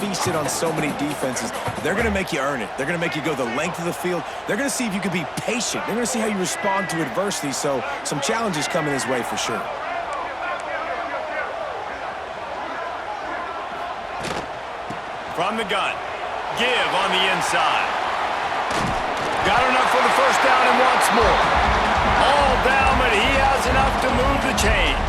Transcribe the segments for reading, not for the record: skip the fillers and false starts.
feasted on so many defenses. They're going to make you earn it. They're going to make you go the length of the field. They're going to see if you can be patient. They're going to see how you respond to adversity. So some challenges coming his way for sure. From the gun. Give on the inside. Got enough for the first down and wants more. All down, but he has enough to move the chains.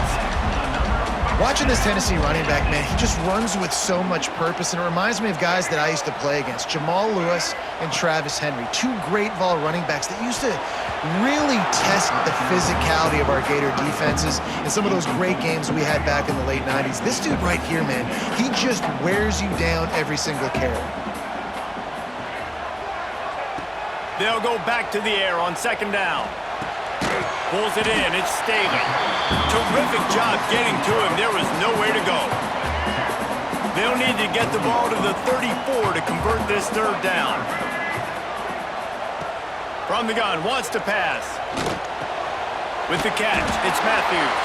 Watching this Tennessee running back, man, he just runs with so much purpose, and it reminds me of guys that I used to play against, Jamal Lewis and Travis Henry, two great Vol running backs that used to really test the physicality of our Gator defenses in some of those great games we had back in the late 90s. This dude right here, man, he just wears you down every single carry. They'll go back to the air on second down. Pulls it in. It's Staley. Terrific job getting to him. There was nowhere to go. They'll need to get the ball to the 34 to convert this third down. From the gun, wants to pass. With the catch, it's Matthews.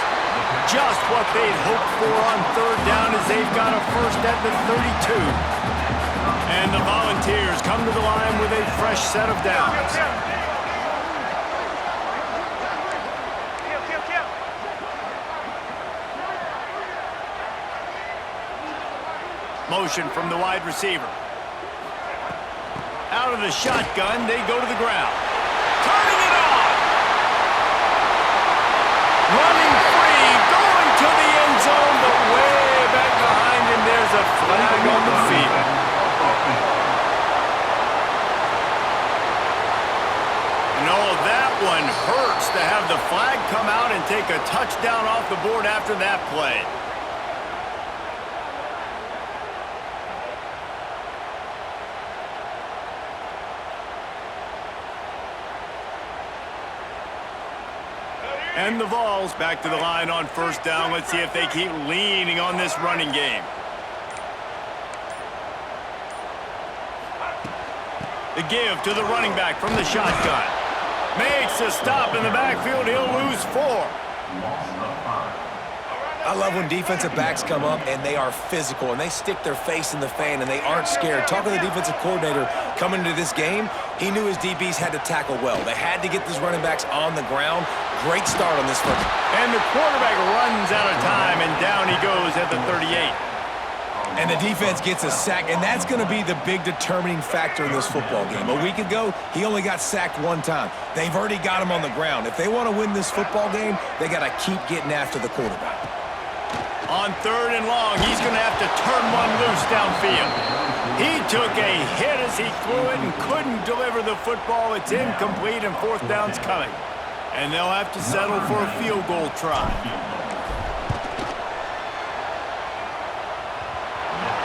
Just what they'd hoped for on third down as they've got a first at the 32. And the Volunteers come to the line with a fresh set of downs. Motion from the wide receiver. Out of the shotgun, they go to the ground. Turning it on! Running free, going to the end zone, but way back behind him, there's a flag on the field. No, that one hurts to have the flag come out and take a touchdown off the board after that play. And the Vols back to the line on first down. Let's see if they keep leaning on this running game. The give to the running back from the shotgun. Makes a stop in the backfield. He'll lose 4. I love when defensive backs come up and they are physical and they stick their face in the fan and they aren't scared. Talking to the defensive coordinator coming into this game, he knew his DBs had to tackle well. They had to get these running backs on the ground. Great start on this one. And the quarterback runs out of time, and down he goes at the 38. And the defense gets a sack, and that's going to be the big determining factor in this football game. A week ago, he only got sacked one time. They've already got him on the ground. If they want to win this football game, they got to keep getting after the quarterback. On third and long, he's going to have to turn one loose downfield. He took a hit as he threw it and couldn't deliver the football. It's incomplete, and fourth down's coming. And they'll have to settle for a field goal try.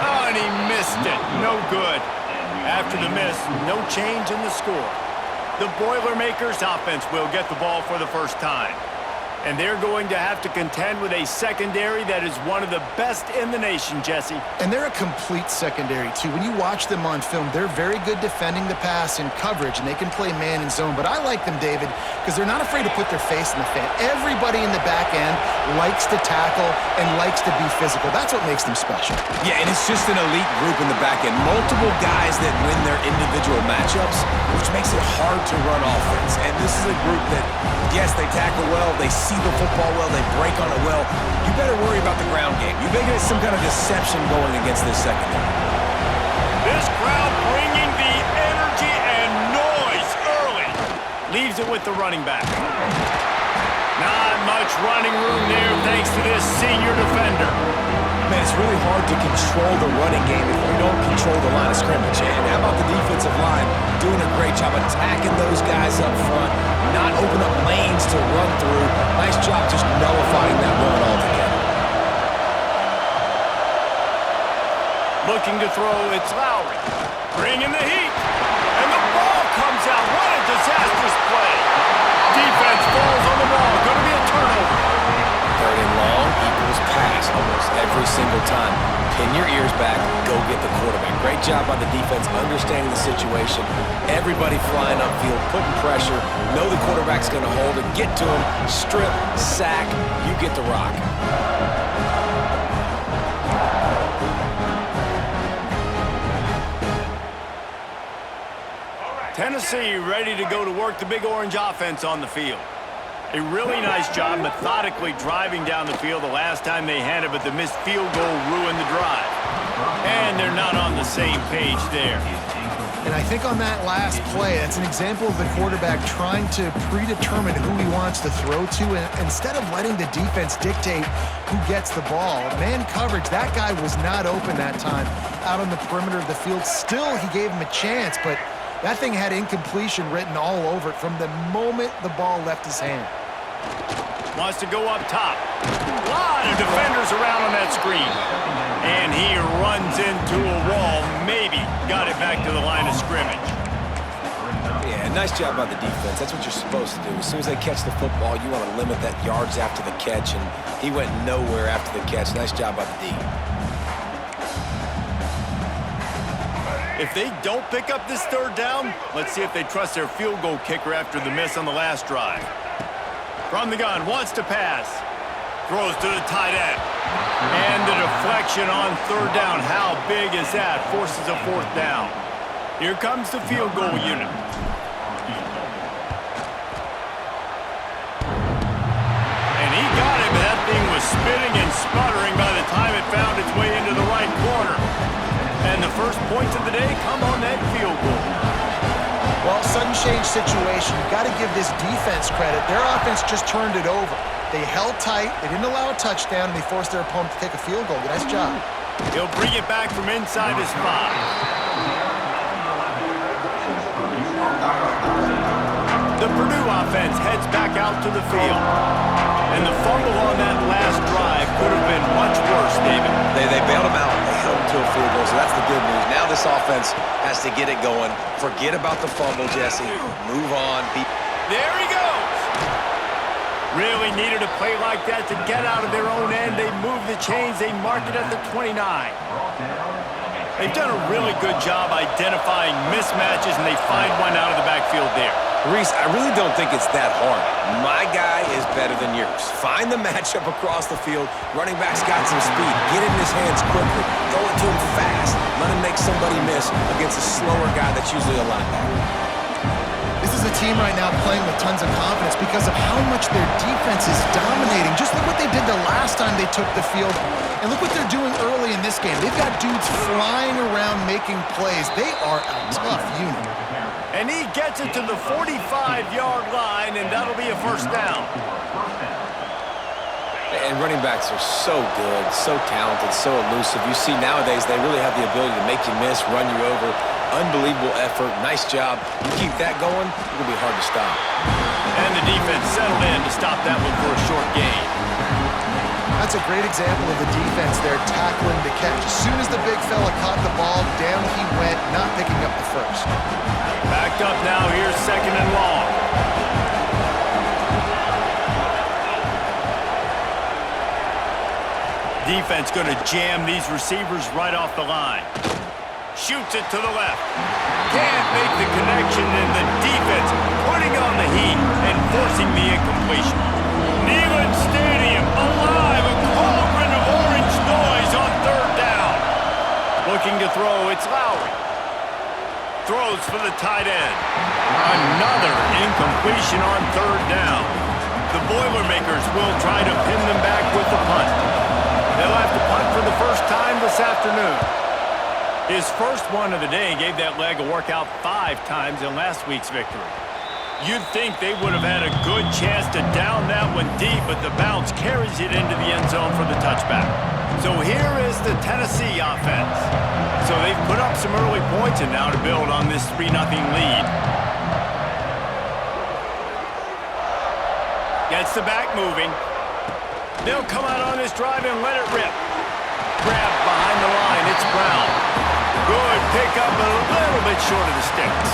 Oh, and he missed it. No good. After the miss, no change in the score. The Boilermakers offense will get the ball for the first time. And they're going to have to contend with a secondary that is one of the best in the nation, Jesse. And they're a complete secondary, too. When you watch them on film, they're very good defending the pass and coverage, and they can play man and zone. But I like them, David, because they're not afraid to put their face in the fan. Everybody in the back end likes to tackle and likes to be physical. That's what makes them special. Yeah, and it's just an elite group in the back end. Multiple guys that win their individual matchups, which makes it hard to run offense. And this is a group that, yes, they tackle well, they see the football well, they break on it well. You better worry about the ground game. You better get some kind of deception going against this secondary. This crowd bringing the energy and noise early. Leaves it with the running back. Not much running room there thanks to this senior defender. Man, it's really hard to control the running game if you don't control the line of scrimmage. And how about the defensive line doing a great job attacking those guys up front, not open up lanes to run through. Nice job just nullifying that run altogether. Looking to throw, it's Lowry. Bringing the heat. And the ball comes out. What a disastrous play. Defense falls on the ball. Going to be a turnover. Third and long equals pass almost every single time. Pin your ears back, go get the quarterback. Great job by the defense understanding the situation. Everybody flying upfield, putting pressure. Know the quarterback's going to hold it. Get to him, strip, sack. You get the rock. Tennessee ready to go to work the Big Orange offense on the field. A really nice job methodically driving down the field the last time they had it, but the missed field goal ruined the drive. And they're not on the same page there. And I think on that last play, that's an example of the quarterback trying to predetermine who he wants to throw to, and instead of letting the defense dictate who gets the ball. Man coverage, that guy was not open that time out on the perimeter of the field. Still, he gave him a chance, but that thing had incompletion written all over it from the moment the ball left his hand. Wants to go up top. A lot of defenders around on that screen. And he runs into a wall. Maybe got it back to the line of scrimmage. Yeah, nice job by the defense. That's what you're supposed to do. As soon as they catch the football, you want to limit that yards after the catch, and he went nowhere after the catch. Nice job by the D. If they don't pick up this third down, let's see if they trust their field goal kicker after the miss on the last drive. From the gun, wants to pass. Throws to the tight end. And the deflection on third down. How big is that? Forces a fourth down. Here comes the field goal unit. And he got it, but that thing was spinning and sputtering by the time it found its way into the right corner. And the first points of the day come on that field goal. Well, sudden change situation. You got to give this defense credit. Their offense just turned it over. They held tight, they didn't allow a touchdown, and they forced their opponent to take a field goal. Nice job. He'll bring it back from inside his 5. The Purdue offense heads back out to the field. And the fumble on that last drive could have been much worse, David. They bailed him out. They held him to a field goal, so that's the good news. Now this offense has to get it going. Forget about the fumble, Jesse. Move on. There he goes. Really needed a play like that to get out of their own end. They move the chains. They mark it at the 29. They've done a really good job identifying mismatches, and they find one out of the backfield there. Reese, I really don't think it's that hard. My guy is better than yours. Find the matchup across the field. Running back's got some speed. Get it in his hands quickly. Throw it to him fast. Let him make somebody miss against a slower guy that's usually a linebacker. This is a team right now playing with tons of confidence because of how much their defense is dominating. Just look what they did the last time they took the field, and look what they're doing early in this game. They've got dudes flying around making plays. They are a tough unit. And he gets it to the 45-yard line, and that'll be a first down. And running backs are so good, so talented, so elusive. You see nowadays they really have the ability to make you miss, run you over. Unbelievable effort. Nice job. You keep that going, it'll be hard to stop. And the defense settled in to stop that one for a short gain. That's a great example of the defense there tackling the catch. As soon as the big fella caught the ball, down he went, not picking up the first. Backed up now. Here's second and long. Defense going to jam these receivers right off the line. Shoots it to the left. Can't make the connection, and the defense putting on the heat and forcing the incompletion. Neyland Stadium alive, a cauldron of orange noise on third down. Looking to throw, it's Lowry. Throws for the tight end. Another incompletion on third down. The Boilermakers will try to pin them back with the punt. They'll have to punt for the first time this afternoon. His first one of the day gave that leg a workout 5 times in last week's victory. You'd think they would have had a good chance to down that one deep, but the bounce carries it into the end zone for the touchback. So here is the Tennessee offense. So they've put up some early points and now to build on this 3-0 lead. Gets the back moving. They'll come out on this drive and let it rip. Grab behind the line, it's Brown. Good pickup, but a little bit short of the sticks.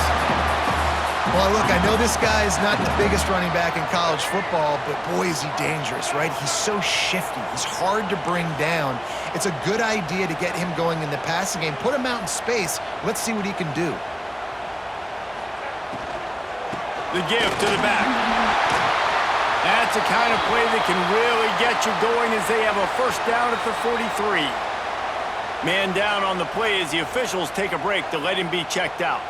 Well, look, I know this guy is not the biggest running back in college football, but boy, is he dangerous, right? He's so shifty. He's hard to bring down. It's a good idea to get him going in the passing game. Put him out in space. Let's see what he can do. The give to the back. That's the kind of play that can really get you going as they have a first down at the 43. Man down on the play as the officials take a break to let him be checked out.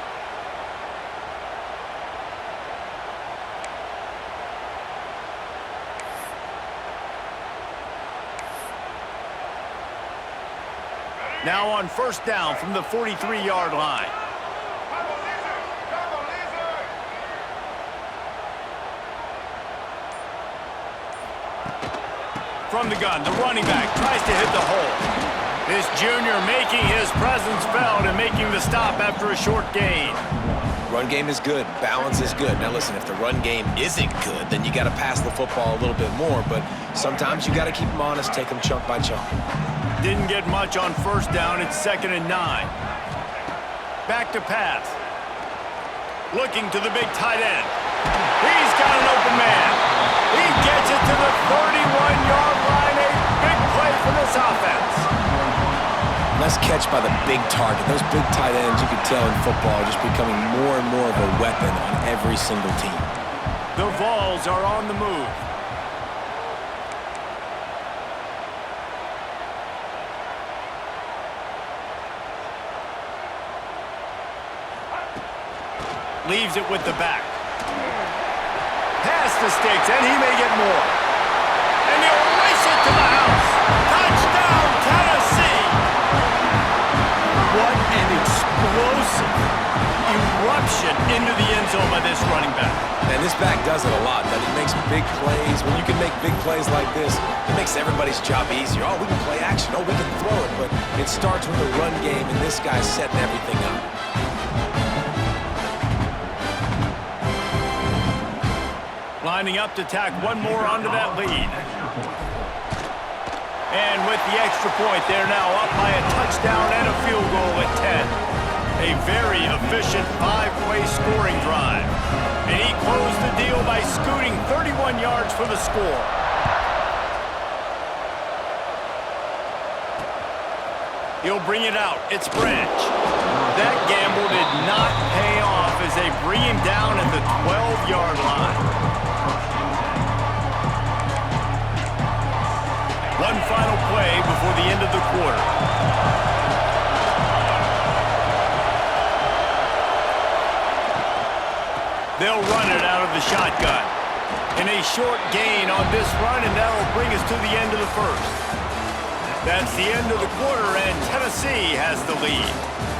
Now on first down from the 43-yard line. From the gun, the running back tries to hit the hole. This junior making his presence felt and making the stop after a short gain. Run game is good. Balance is good. Now listen, if the run game isn't good, then you got to pass the football a little bit more. But sometimes you got to keep them honest, take them chunk by chunk. Didn't get much on first down. It's 2nd and 9. Back to pass. Looking to the big tight end. He's got an open man. He gets it to the 31-yard line. A big play for this offense. Nice catch by the big target. Those big tight ends, you can tell in football, are just becoming more and more of a weapon on every single team. The Vols are on the move. Leaves it with the back. Pass the sticks, and he may get more. And he'll race it to the house. Touchdown, Tennessee! What an explosive eruption into the end zone by this running back. And this back does it a lot. That he makes big plays. When you can make big plays like this, it makes everybody's job easier. Oh, we can play action. Oh, we can throw it. But it starts with the run game, and this guy's setting everything up. Lining up to tack one more onto that lead. And with the extra point, they're now up by a touchdown and a field goal at 10. A very efficient 5-play scoring drive. And he closed the deal by scooting 31 yards for the score. He'll bring it out. It's Branch. That gamble did not pay off as they bring him down at the 12-yard line. One final play before the end of the quarter. They'll run it out of the shotgun. And a short gain on this run, and that'll bring us to the end of the first. That's the end of the quarter, and Tennessee has the lead.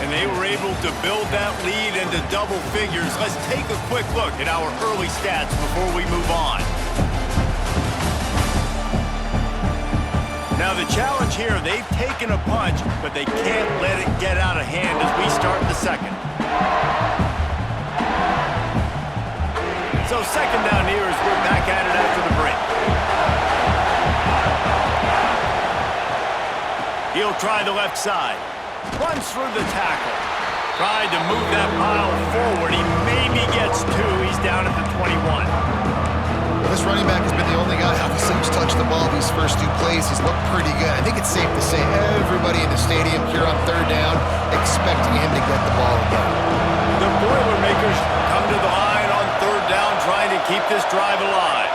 And they were able to build that lead into double figures. Let's take a quick look at our early stats before we move on. Now the challenge here, they've taken a punch, but they can't let it get out of hand as we start the second. So second down here as we're back at it after the break. He'll try the left side. Runs through the tackle. Tried to move that pile forward. He maybe gets two. He's down at the 21. This running back has been the only guy, obviously, who's touched the ball these first two plays. He's looked pretty good. I think it's safe to say everybody in the stadium here on third down expecting him to get the ball again. The Boilermakers come to the line on third down, trying to keep this drive alive.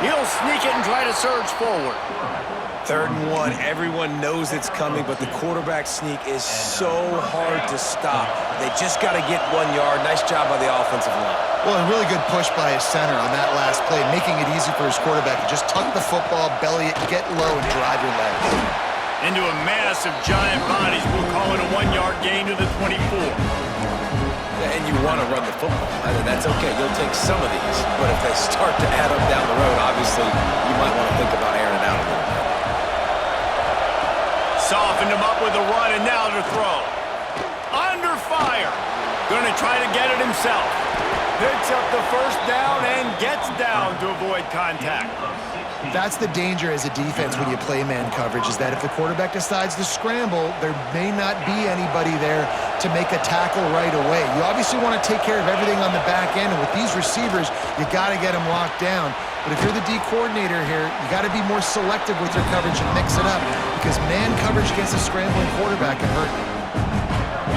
He'll sneak it and try to surge forward. 3rd and 1, everyone knows it's coming, but the quarterback sneak is so hard to stop. They just got to get 1 yard. Nice job by the offensive line. Well, a really good push by his center on that last play, making it easy for his quarterback to just tuck the football, belly it, get low, and drive your legs. Into a mass of giant bodies, we'll call it a 1 yard gain to the 24. And you want to run the football. I mean, that's okay. You'll take some of these. But if they start to add up down the road, obviously, you might want to think about airing it out a little bit. Softened him up with a run, and now to throw. Under fire. Going to try to get it himself. Picks up the first down and gets down to avoid contact. That's the danger as a defense when you play man coverage, is that if the quarterback decides to scramble, there may not be anybody there to make a tackle right away. You obviously want to take care of everything on the back end, and with these receivers, you got to get them locked down. But if you're the D coordinator here, you got to be more selective with your coverage and mix it up, because man coverage against a scrambling quarterback can hurt you.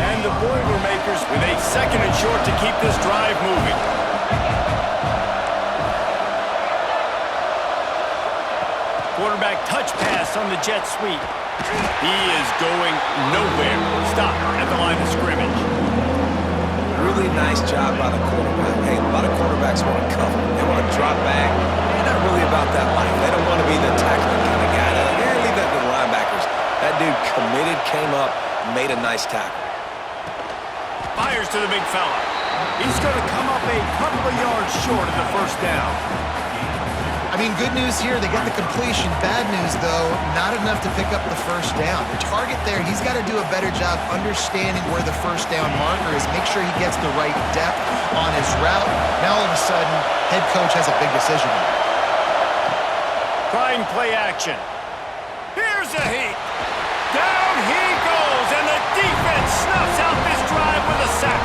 And the Boilermakers with a 2nd and short to keep this drive moving. Quarterback touch pass on the jet sweep. He is going nowhere. Stop at the line of scrimmage. Really nice job by the quarterback. Hey, a lot of quarterbacks want to cover. They want to drop back. They're not really about that life. They don't want to be the tackling kind of guy. They're like, yeah, leave that to the linebackers. That dude committed, came up, made a nice tackle. Fires to the big fella. He's going to come up a couple of yards short of the first down. I mean, good news here, they get the completion. Bad news, though, not enough to pick up the first down. The target there, he's got to do a better job understanding where the first down marker is, make sure he gets the right depth on his route. Now, all of a sudden, head coach has a big decision to make. Trying play action. Here's a heat. Down he goes, and the defense snuffs out this drive with a sack.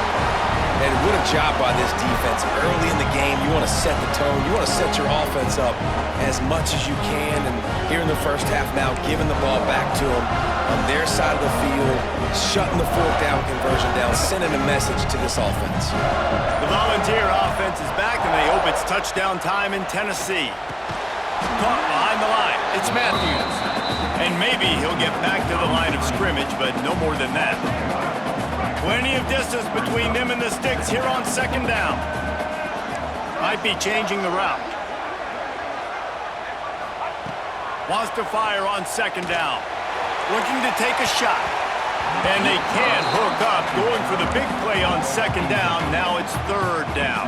And what a job by this defense. Early in the game, you want to set the tone. You want to set your offense up as much as you can. And here in the first half now, giving the ball back to them on their side of the field, shutting the fourth down conversion down, sending a message to this offense. The Volunteer offense is back, and they hope it's touchdown time in Tennessee. Caught behind the line. It's Matthews. And maybe he'll get back to the line of scrimmage, but no more than that. Plenty of distance between them and the sticks here on second down. Might be changing the route. Wants to fire on second down. Looking to take a shot. And they can't hook up. Going for the big play on second down. Now it's third down.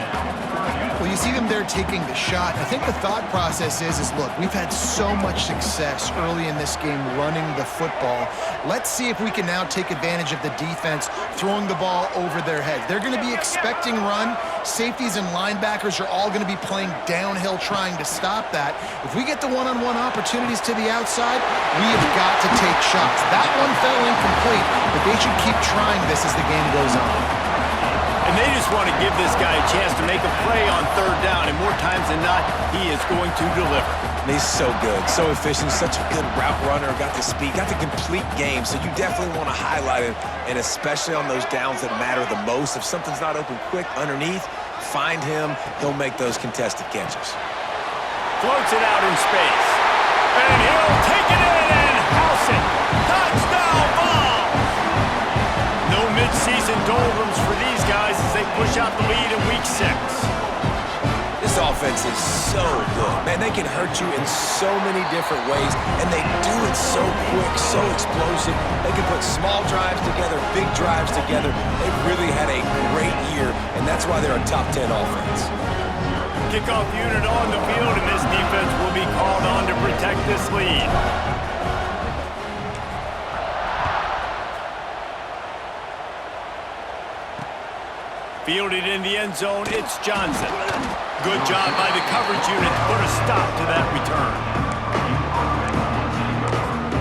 Well, you see them there taking the shot. I think the thought process is look, we've had so much success early in this game running the football. Let's see if we can now take advantage of the defense throwing the ball over their heads. They're going to be expecting run. Safeties and linebackers are all going to be playing downhill trying to stop that. If we get the one-on-one opportunities to the outside, we have got to take shots. That one fell incomplete, but they should keep trying this as the game goes on. And they just want to give this guy a chance to make a play on third down, and more times than not, he is going to deliver. He's so good, so efficient, such a good route runner, got the speed, got the complete game, so you definitely want to highlight him, and especially on those downs that matter the most. If something's not open quick underneath, find him, he'll make those contested catches. Floats it out in space, and he'll take it in and house it. Touchdown ball! No midseason doldrums for these guys as they push out the lead in week 6. This offense is so good. Man, they can hurt you in so many different ways, and they do it so quick, so explosive. They can put small drives together, big drives together. They've really had a great year, and that's why they're a top 10 offense. Kickoff unit on the field, and this defense will be called on to protect this lead. Fielded in the end zone, it's Johnson. Good job by the coverage unit to put a stop to that return.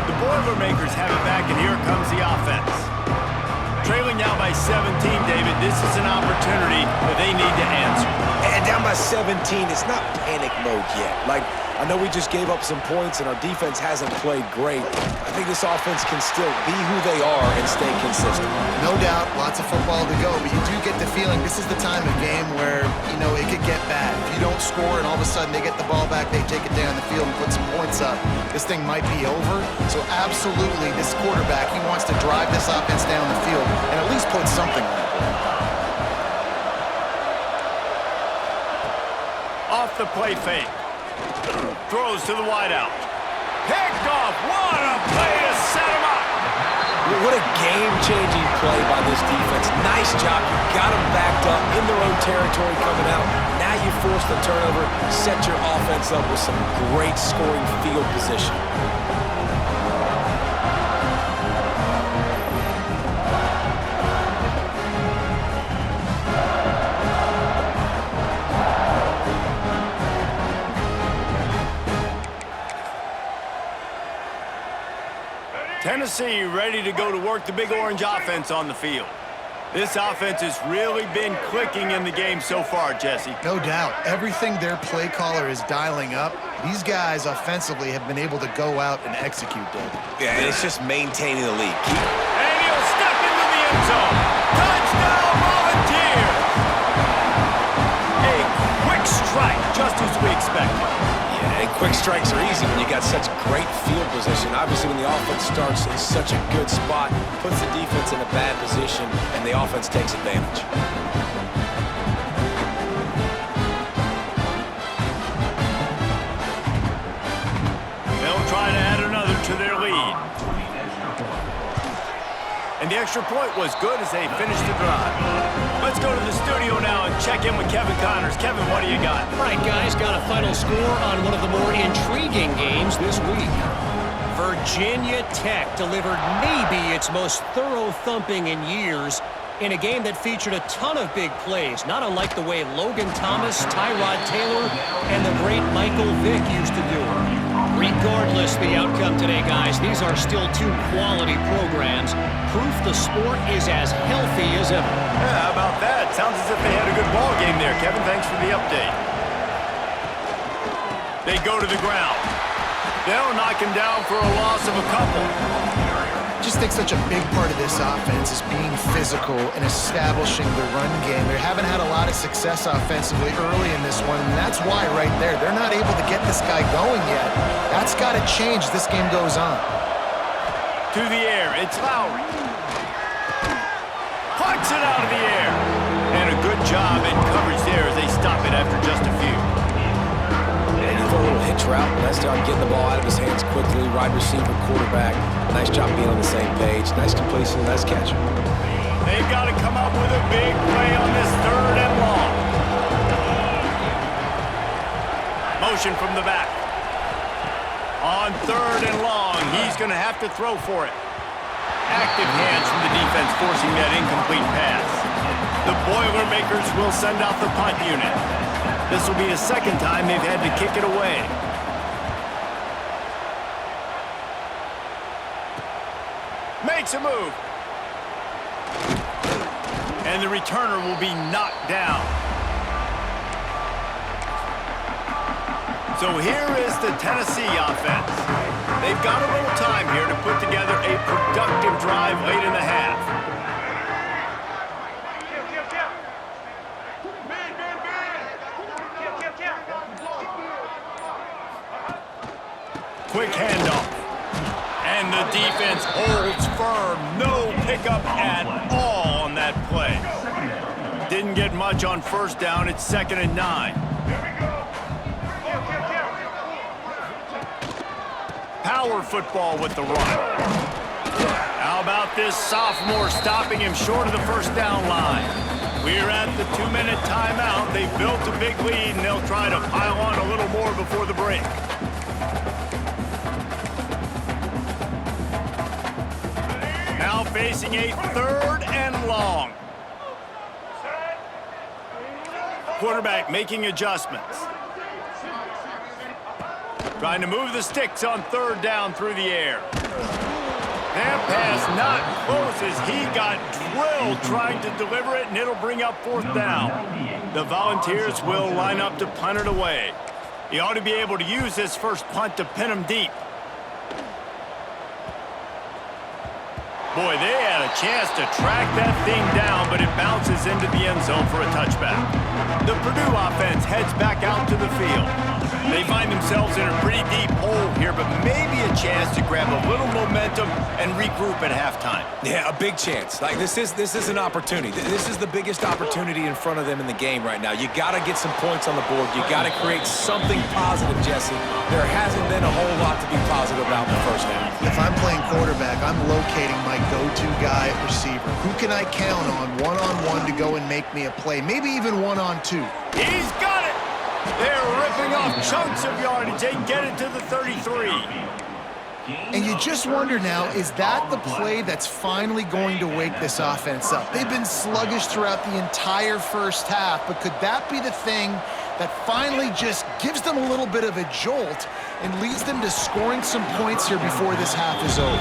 The Boilermakers have it back, and here comes the offense. Trailing now by 17, David, this is an opportunity that they need to answer. And down by 17, it's not panic mode yet. Like, I know we just gave up some points and our defense hasn't played great. I think this offense can still be who they are and stay consistent. No doubt, lots of football to go, but you do get the feeling this is the time of game where, it could get bad. If you don't score and all of a sudden they get the ball back, they take it down the field and put some points up, this thing might be over. So absolutely, this quarterback, he wants to drive this offense down the field and at least put something on the board. Off the play fake. Throws to the wideout. Picked off. What a play to set him up. What a game-changing play by this defense. Nice job. You got them backed up in their own territory coming out. Now you force the turnover, set your offense up with some great scoring field position. Tennessee ready to go to work the Big Orange offense on the field. This offense has really been clicking in the game so far, Jesse. No doubt. Everything their play caller is dialing up, these guys offensively have been able to go out and execute, David. Yeah, and it's just maintaining the lead. And he'll step into the end zone. Touchdown, Volunteers! A quick strike, just as we expected. Yeah, and quick strikes are easy when you got such great field position. Obviously, when the offense starts in such a good spot, puts the defense in a bad position, and the offense takes advantage. They'll try to add another to their lead. And the extra point was good as they finished the drive. Let's go to the studio now and check in with Kevin Connors. Kevin, what do you got? All right, guys, got a final score on one of the more intriguing games this week. Virginia Tech delivered maybe its most thorough thumping in years in a game that featured a ton of big plays, not unlike the way Logan Thomas, Tyrod Taylor, and the great Michael Vick used to do it. Regardless the outcome today, guys, these are still two quality programs. Proof the sport is as healthy as ever. Yeah, how about that? Sounds as if they had a good ball game there. Kevin, thanks for the update. They go to the ground. They'll knock him down for a loss of a couple. I just think such a big part of this offense is being physical and establishing the run game. They haven't had a lot of success offensively early in this one, and that's why right there, they're not able to get this guy going yet. That's got to change as this game goes on. To the air, it's Lowry. Pucks it out of the air. And a good job in coverage there as they stop it after just a few. And you throw a little hitch route. Nice job getting the ball out of his hands quickly. Wide receiver, quarterback. Nice job being on the same page. Nice completion, nice catch. They've got to come up with a big play on this 3rd and long. Motion from the back. On 3rd and long, he's going to have to throw for it. Active hands from the defense forcing that incomplete pass. The Boilermakers will send out the punt unit. This will be the 2nd time they've had to kick it away. Makes a move. And the returner will be knocked down. So here is the Tennessee offense. They've got a little time here to put together a productive drive late in the half. Quick handoff. And the defense holds firm. No pickup at all on that play. Didn't get much on 1st down. It's 2nd and 9. Power football with the run. How about this sophomore stopping him short of the 1st down line? We're at the 2-minute timeout. They've built a big lead, and they'll try to pile on a little more before the break. Now facing a 3rd and long. Quarterback making adjustments. Trying to move the sticks on 3rd down through the air. That pass not close as he got drilled trying to deliver it, and it'll bring up 4th down. The Volunteers will line up to punt it away. He ought to be able to use this first punt to pin him deep. Boy, they had a chance to track that thing down, but it bounces into the end zone for a touchback. The Purdue offense heads back out to the field. They find themselves in a pretty deep hole here, but maybe a chance to grab a little momentum and regroup at halftime. Yeah, a big chance. Like this is an opportunity. This is the biggest opportunity in front of them in the game right now. You got to get some points on the board. You got to create something positive, Jesse. There hasn't been a whole lot to be positive about in the 1st half. If I'm playing quarterback, I'm locating my go-to guy at receiver. Who can I count on one-on-one to go and make me a play? Maybe even one-on-two. He's got it! They're ripping off chunks of yardage. They get it to the 33. And you just wonder now, is that the play that's finally going to wake this offense up? They've been sluggish throughout the entire 1st half, but could that be the thing that finally just gives them a little bit of a jolt and leads them to scoring some points here before this half is over?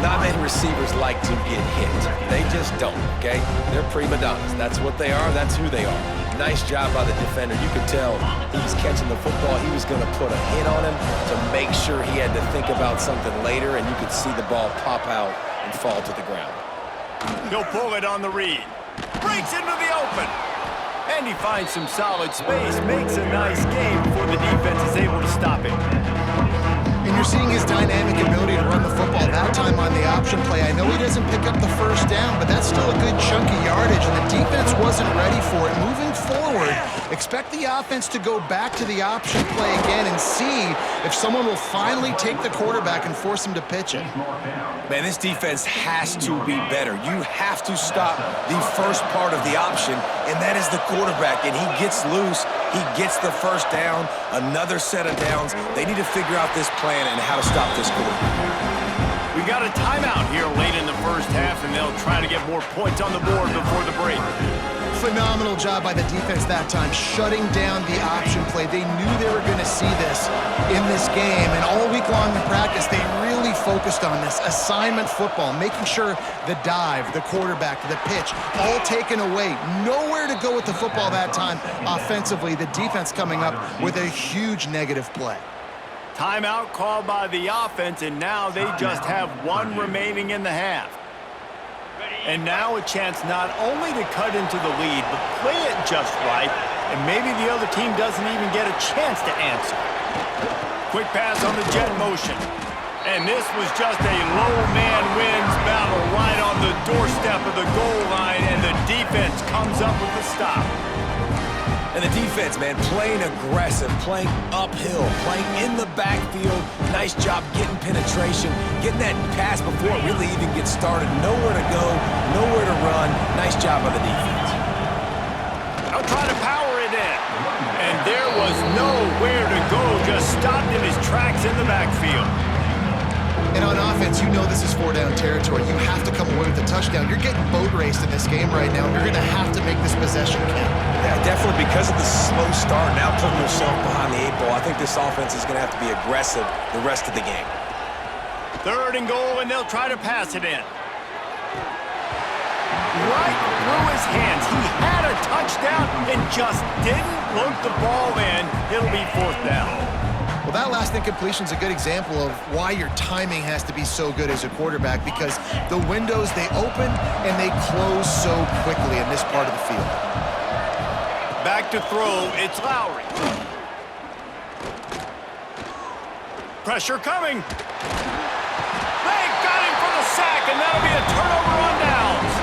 Not many receivers like to get hit. They just don't, okay? They're prima donnas. That's what they are. That's who they are. Nice job by the defender. You could tell he was catching the football. He was going to put a hit on him to make sure he had to think about something later, and you could see the ball pop out and fall to the ground. He'll pull it on the read. Breaks into the open. And he finds some solid space. Makes a nice game before the defense is able to stop him. And And you're seeing his dynamic ability to run the football, that time on the option play. I know he doesn't pick up the first down, but that's still a good chunky yardage, and the defense wasn't ready for it. Moving forward, expect the offense to go back to the option play again and see if someone will finally take the quarterback and force him to pitch it. Man, this defense has to be better. You have to stop the first part of the option, and that is the quarterback. And he gets loose. He gets the first down, another set of downs. They need to figure out this plan and how to stop this quarterback. We got a timeout here late in the first half, and they'll try to get more points on the board before the break. Phenomenal job by the defense that time, shutting down the option play. They knew they were going to see this in this game, and all week long in practice, they really focused on this assignment football, making sure the dive, the quarterback, the pitch, all taken away. Nowhere to go with the football that time offensively. The defense coming up with a huge negative play. Timeout called by the offense, and now they just have one remaining in the half. And now a chance not only to cut into the lead, but play it just right, and maybe the other team doesn't even get a chance to answer. Quick pass on the jet motion. And this was just a low man wins battle right on the doorstep of the goal line, and the defense comes up with the stop. And the defense, man, playing aggressive, playing uphill, playing in the backfield. Nice job getting penetration, getting that pass before it really even gets started. Nowhere to go, nowhere to run. Nice job by the defense. I'll try to power it in. And there was nowhere to go, just stopped in his tracks in the backfield. And on offense, you know this is four-down territory. You have to come away with a touchdown. You're getting boat raced in this game right now. You're going to have to make this possession count. Yeah, definitely because of the slow start, now putting yourself behind the 8 ball. I think this offense is going to have to be aggressive the rest of the game. 3rd and goal, and they'll try to pass it in. Right through his hands. He had a touchdown and just didn't look the ball in. It'll be 4th down. Well, that last incompletion is a good example of why your timing has to be so good as a quarterback, because the windows, they open and they close so quickly in this part of the field. Back to throw, it's Lowry. Pressure coming. They got him for the sack, and that'll be a turnover on downs.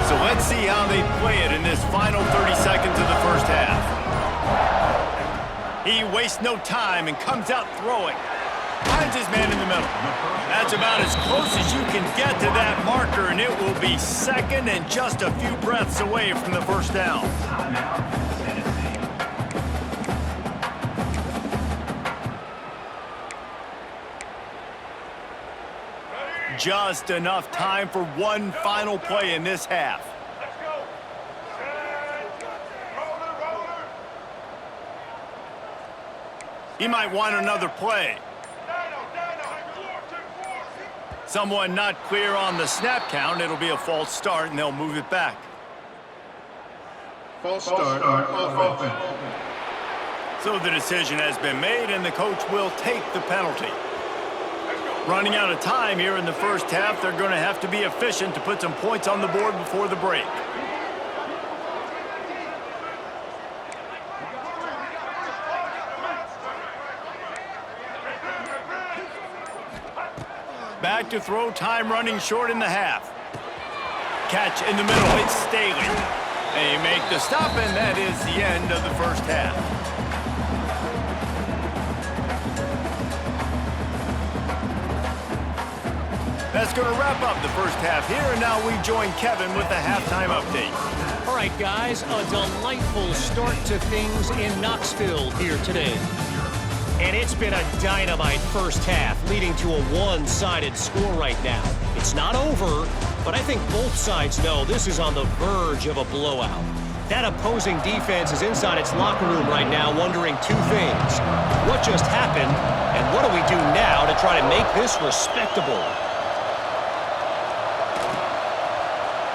So let's see how they play it in this final 30 seconds of the first half. He wastes no time and comes out throwing. Finds his man in the middle. That's about as close as you can get to that marker, and it will be 2nd and just a few breaths away from the first down. Just enough time for one final play in this half. He might want another play. Someone not clear on the snap count. It'll be a false start, and they'll move it back. False start, offense. So the decision has been made, and the coach will take the penalty. Running out of time here in the first half, they're going to have to be efficient to put some points on the board before the break. Back to throw, time running short in the half. Catch in the middle, it's Staley. They make the stop, and that is the end of the first half. That's going to wrap up the first half here, and now we join Kevin with the halftime update. All right, guys, a delightful start to things in Knoxville here today. And it's been a dynamite first half, leading to a one-sided score right now. It's not over, but I think both sides know this is on the verge of a blowout. That opposing defense is inside its locker room right now wondering 2 things. What just happened, and what do we do now to try to make this respectable?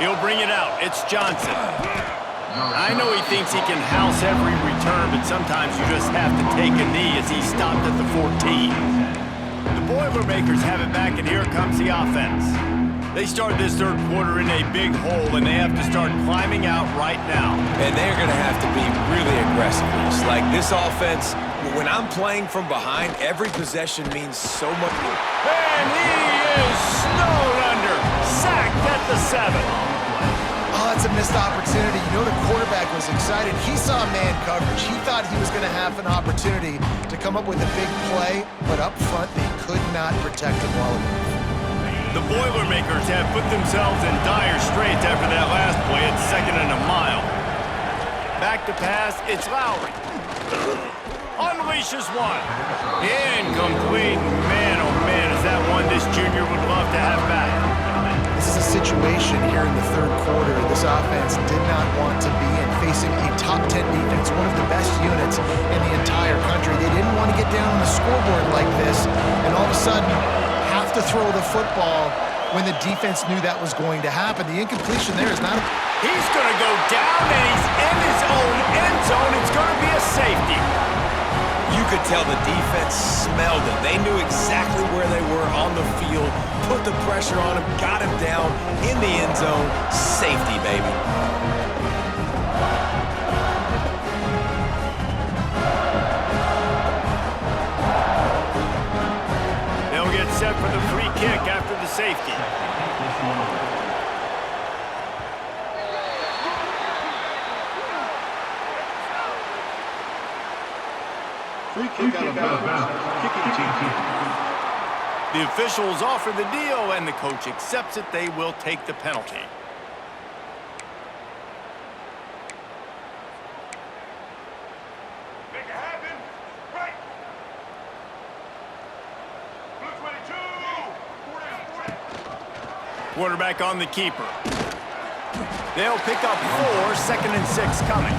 He'll bring it out. It's Johnson. I know he thinks he can house every return, but sometimes you just have to take a knee as he stopped at the 14. The Boilermakers have it back, and here comes the offense. They start this third quarter in a big hole, and they have to start climbing out right now. And they're going to have to be really aggressive. It's like this offense, when I'm playing from behind, every possession means so much more. And he is snowed under. Sacked at the 7. Oh, that's a missed opportunity. You know the quarterback was excited. He saw man coverage. He thought he was going to have an opportunity to come up with a big play, but up front they could not protect him well enough. The Boilermakers have put themselves in dire straits after that last play at 2nd and a mile. Back to pass, it's Lowry. Unleashes one. Incomplete. Man, oh man, is that one this junior would love to have back. This is a situation here in the third quarter this offense did not want to be in, facing a top 10 defense, one of the best units in the entire country. They didn't want to get down on the scoreboard like this, and all of a sudden have to throw the football when the defense knew that was going to happen. The incompletion there is not a... He's going to go down, and he's in his own end zone. It's going to be a safety. You could tell the defense smelled it. They knew exactly where they were on the field, put the pressure on him, got him down in the end zone. Safety, baby. They'll get set for the free kick after the safety. Free kick out of bounds. Kicking team. The officials offer the deal, and the coach accepts it. They will take the penalty. Make it happen. Right. Blue 22. Quarterback on the keeper. They'll pick up 4, 2nd and 6 coming.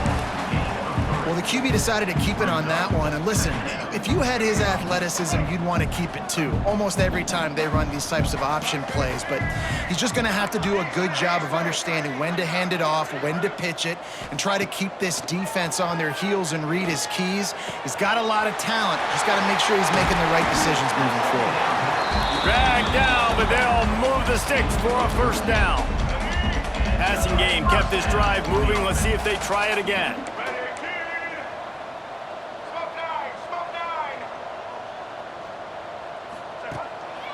Well, the QB decided to keep it on that one. And listen, if you had his athleticism, you'd want to keep it too. Almost every time they run these types of option plays. But he's just going to have to do a good job of understanding when to hand it off, when to pitch it, and try to keep this defense on their heels and read his keys. He's got a lot of talent. Just got to make sure he's making the right decisions moving forward. Dragged down, but they'll move the sticks for a first down. Passing game kept this drive moving. Let's see if they try it again.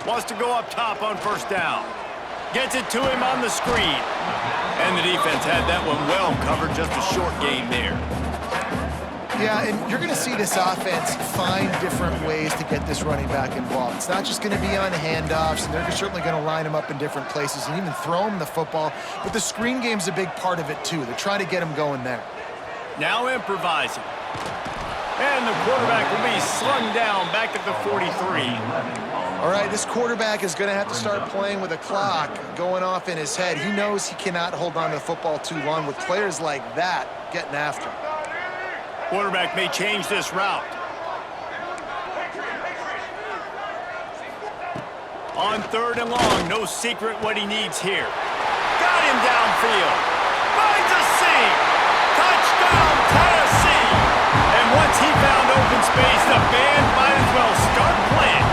Wants to go up top on first down. Gets it to him on the screen. And the defense had that one well covered. Just a short gain there. Yeah, and you're going to see this offense find different ways to get this running back involved. It's not just going to be on handoffs, and they're certainly going to line him up in different places and even throw him the football. But the screen game's a big part of it, too. They're trying to get him going there. Now improvising. And the quarterback will be slung down back at the 43. All right, this quarterback is going to have to start playing with a clock going off in his head. He knows he cannot hold on to the football too long with players like that getting after him. Quarterback may change this route. On 3rd and long, no secret what he needs here. Got him downfield. Finds a seam. Touchdown, Tennessee. And once he found open space, the band might as well start playing.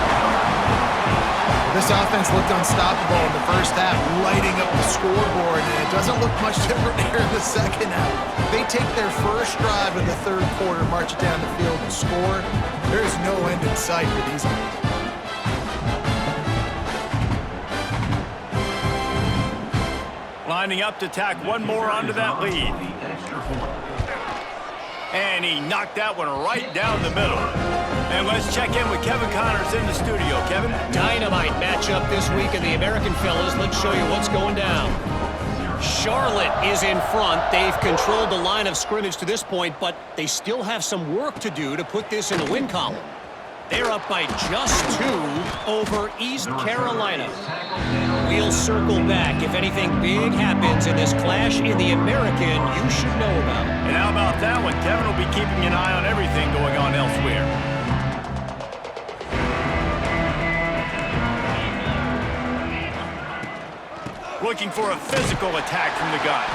This offense looked unstoppable in the first half, lighting up the scoreboard, and it doesn't look much different here in the second half. They take their first drive of the third quarter, march it down the field, and score. There's no end in sight for these guys. Lining up to tack one more onto that lead. And he knocked that one right down the middle. And let's check in with Kevin Connors in the studio. Kevin? Dynamite matchup this week in the American fellas. Let's show you what's going down. Charlotte is in front. They've controlled the line of scrimmage to this point, but they still have some work to do to put this in the win column. They're up by just 2 over East Carolina. We'll circle back. If anything big happens in this clash in the American, you should know about. And how about that one? Kevin will be keeping an eye on everything going on elsewhere. Looking for a physical attack from the gun.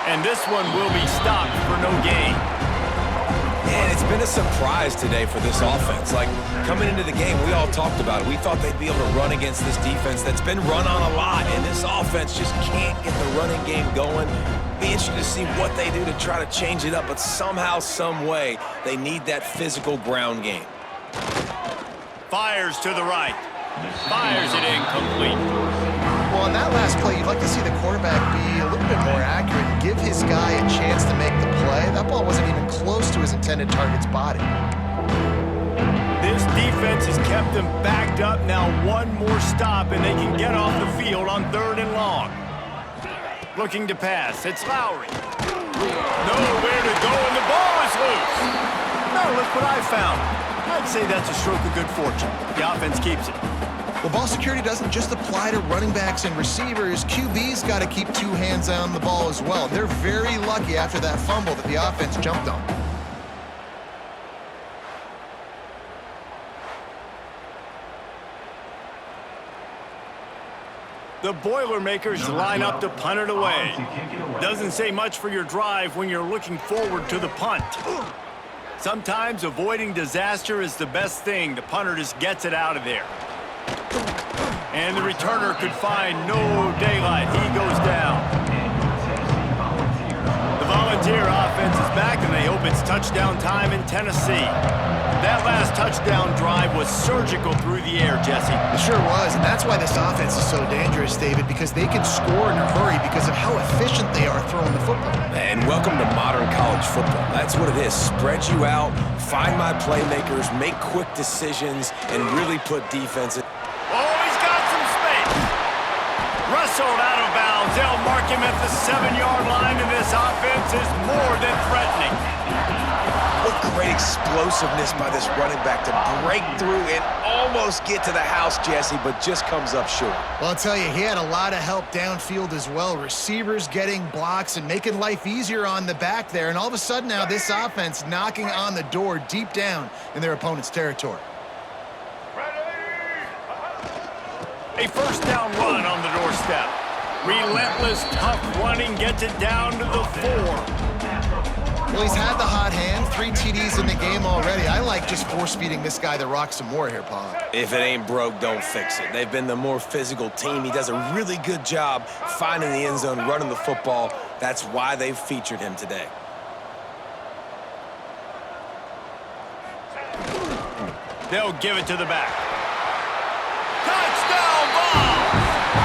And this one will be stopped for no gain. And it's been a surprise today for this offense. Like, coming into the game, we all talked about it. We thought they'd be able to run against this defense that's been run on a lot, and this offense just can't get the running game going. Be interested to see what they do to try to change it up, but somehow, some way, they need that physical ground game. Fires to the right. Fires it incomplete. Well, on that last play, you'd like to see the quarterback be a little bit more accurate and give his guy a chance to make the play. That ball wasn't even close to his intended target's body. This defense has kept them backed up. Now one more stop, and they can get off the field on 3rd and long. Looking to pass. It's Lowry. Nowhere to go, and the ball is loose. Now look what I found. I'd say that's a stroke of good fortune. The offense keeps it. Well, ball security doesn't just apply to running backs and receivers. QB's got to keep 2 hands on the ball as well. They're very lucky after that fumble that the offense jumped on. The Boilermakers line up to punt it away. Doesn't say much for your drive when you're looking forward to the punt. Sometimes avoiding disaster is the best thing. The punter just gets it out of there. And the returner could find no daylight. He goes down. The Volunteer offense is back, and they hope it's touchdown time in Tennessee. That last touchdown drive was surgical through the air, Jesse. It sure was, and that's why this offense is so dangerous, David, because they can score in a hurry because of how efficient they are throwing the football. And welcome to modern college football. That's what it is. Spread you out, find my playmakers, make quick decisions, and really put defense in. Oh, he's got some space. Wrestled out of bounds. They'll mark him at the 7-yard line, and this offense is more than threatening. What great explosiveness by this running back to break through and almost get to the house, Jesse, but just comes up short. Well, I'll tell you, he had a lot of help downfield as well. Receivers getting blocks and making life easier on the back there. And all of a sudden now, this offense knocking on the door deep down in their opponent's territory. A first down run on the doorstep. Relentless, tough running gets it down to the 4. Well, he's had the hot hand, 3 TDs in the game already. I like just force-feeding this guy the rock some more here, Paul. If it ain't broke, don't fix it. They've been the more physical team. He does a really good job finding the end zone, running the football. That's why they've featured him today. They'll give it to the back. Touchdown ball!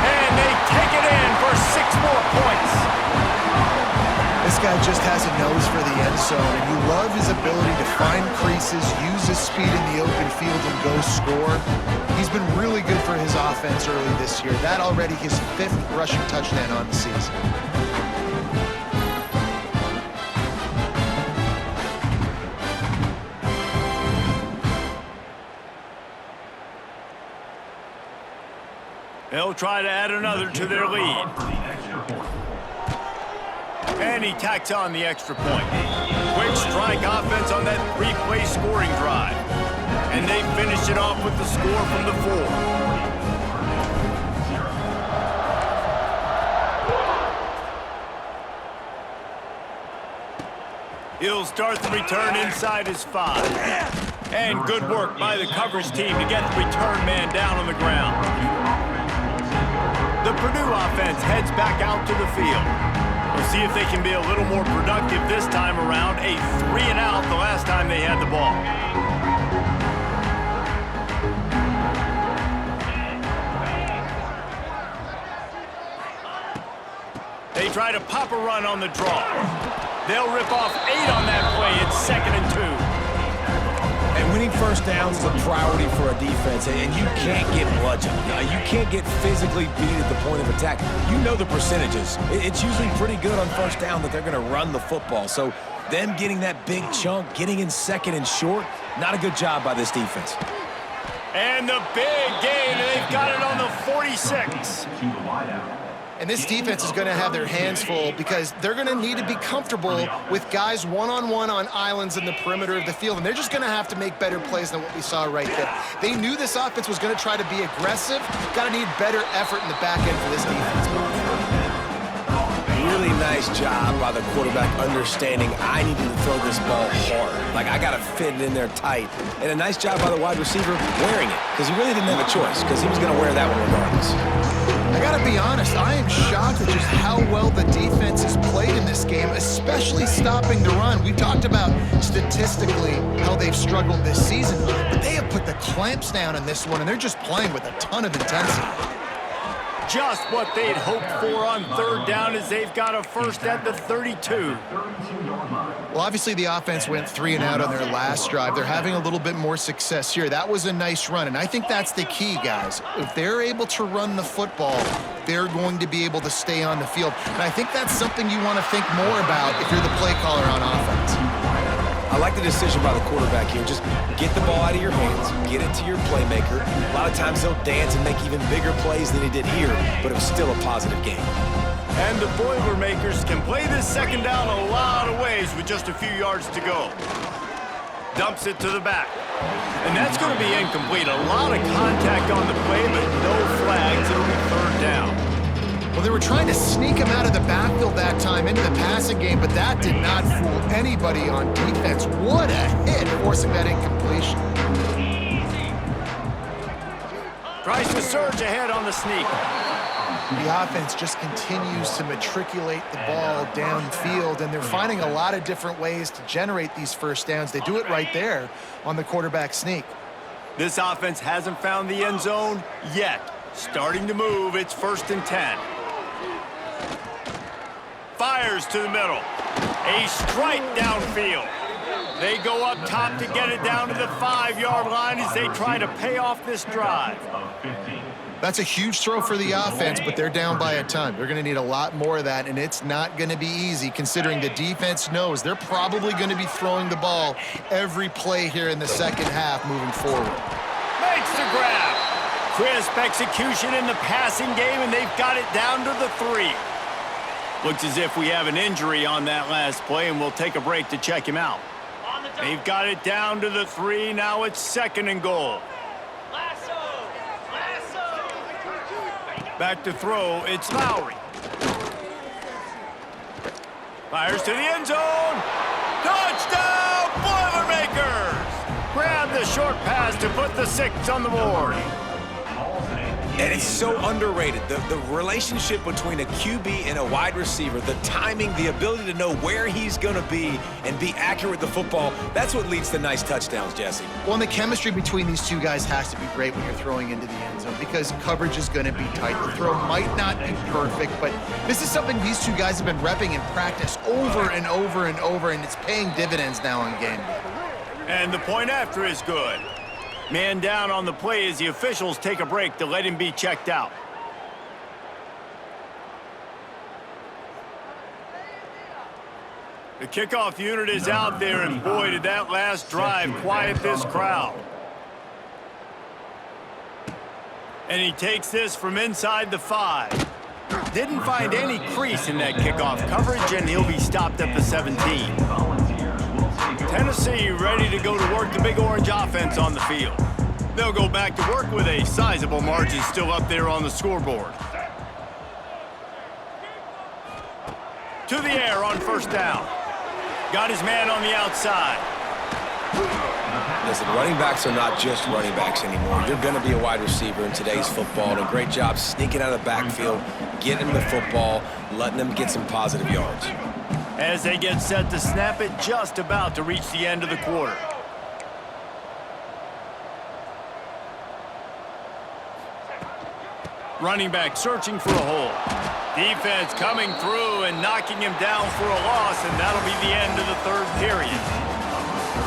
And they take it in for 6 more points. This guy just has a nose for the end zone, and you love his ability to find creases, use his speed in the open field, and go score. He's been really good for his offense early this year. That already his 5th rushing touchdown on the season. They'll try to add another to their lead. And he tacks on the extra point. Quick strike offense on that 3-play scoring drive. And they finish it off with the score from the 4. He'll start the return inside his 5. And good work by the coverage team to get the return man down on the ground. The Purdue offense heads back out to the field. We'll see if they can be a little more productive this time around. A 3-and-out the last time they had the ball. They try to pop a run on the draw. They'll rip off 8 on that play. It's 2nd and 2. And winning first downs is a priority for a defense, and you can't get bludgeoned. You can't get physically beat at the point of attack. You know the percentages. It's usually pretty good on first down that they're going to run the football. So them getting that big chunk, getting in 2nd and short, not a good job by this defense. And the big gain, they've got it on the 46. And this defense is going to have their hands full because they're going to need to be comfortable with guys one-on-one on islands in the perimeter of the field. And they're just going to have to make better plays than what we saw right there. They knew this offense was going to try to be aggressive. Got to need better effort in the back end for this defense. really nice job by the quarterback understanding I need to throw this ball hard. Like, I got to fit it in there tight. And a nice job by the wide receiver wearing it, because he really didn't have a choice, because he was going to wear that one regardless. I got to be honest, I am shocked at just how well the defense has played in this game, especially stopping the run. We've talked about statistically how they've struggled this season, but they have put the clamps down in this one, and they're just playing with a ton of intensity. Just what they'd hoped for on third down as they've got a first at the 32. Well, obviously the offense went 3 and out on their last drive. They're having a little bit more success here. That was a nice run, and I think that's the key, guys. If they're able to run the football, they're going to be able to stay on the field. And I think that's something you want to think more about if you're the play caller on offense. I like the decision by the quarterback here. Just get the ball out of your hands, get it to your playmaker. A lot of times he'll dance and make even bigger plays than he did here, but it was still a positive game. And the Boilermakers can play this second down a lot of ways with just a few yards to go. Dumps it to the back. And that's going to be incomplete. A lot of contact on the play, but no flags. It'll be third down. Well, they were trying to sneak him out of the backfield that time into the passing game, but that did not fool anybody on defense. What a hit, forcing that incompletion. Tries to surge ahead on the sneak. The offense just continues to matriculate the ball downfield, and they're finding a lot of different ways to generate these first downs. They do it right there on the quarterback sneak. This offense hasn't found the end zone yet. Starting to move, it's 1st and 10. Fires to the middle. A strike downfield. They go up top to get it down to the 5-yard line as they try to pay off this drive. That's a huge throw for the offense, but they're down by a ton. They're going to need a lot more of that, and it's not going to be easy considering the defense knows they're probably going to be throwing the ball every play here in the second half moving forward. Makes the grab. Crisp execution in the passing game, and they've got it down to the 3. Looks as if we have an injury on that last play, and we'll take a break to check him out. They've got it down to the 3. Now it's 2nd and goal. Back to throw. It's Lowry. Fires to the end zone. Touchdown, Boilermakers! Grab the short pass to put the 6 on the board. And it's so underrated. The relationship between a QB and a wide receiver, the timing, the ability to know where he's going to be and be accurate with the football, that's what leads to nice touchdowns, Jesse. Well, and the chemistry between these two guys has to be great when you're throwing into the end zone because coverage is going to be tight. The throw might not be perfect, but this is something these two guys have been repping in practice over and over and over, and it's paying dividends now on game day. And the point after is good. Man down on the play as the officials take a break to let him be checked out. The kickoff unit is out there, and boy, did that last drive quiet this crowd. And he takes this from inside the 5. Didn't find any crease in that kickoff coverage, and he'll be stopped at the 17. Tennessee ready to go to work the Big Orange offense on the field. They'll go back to work with a sizable margin still up there on the scoreboard. To the air on 1st down. Got his man on the outside. Listen, running backs are not just running backs anymore. You're going to be a wide receiver in today's football, and a great job sneaking out of the backfield, getting him the football, letting them get some positive yards. As they get set to snap it, just about to reach the end of the quarter. Running back searching for a hole. Defense coming through and knocking him down for a loss, and that'll be the end of the 3rd period.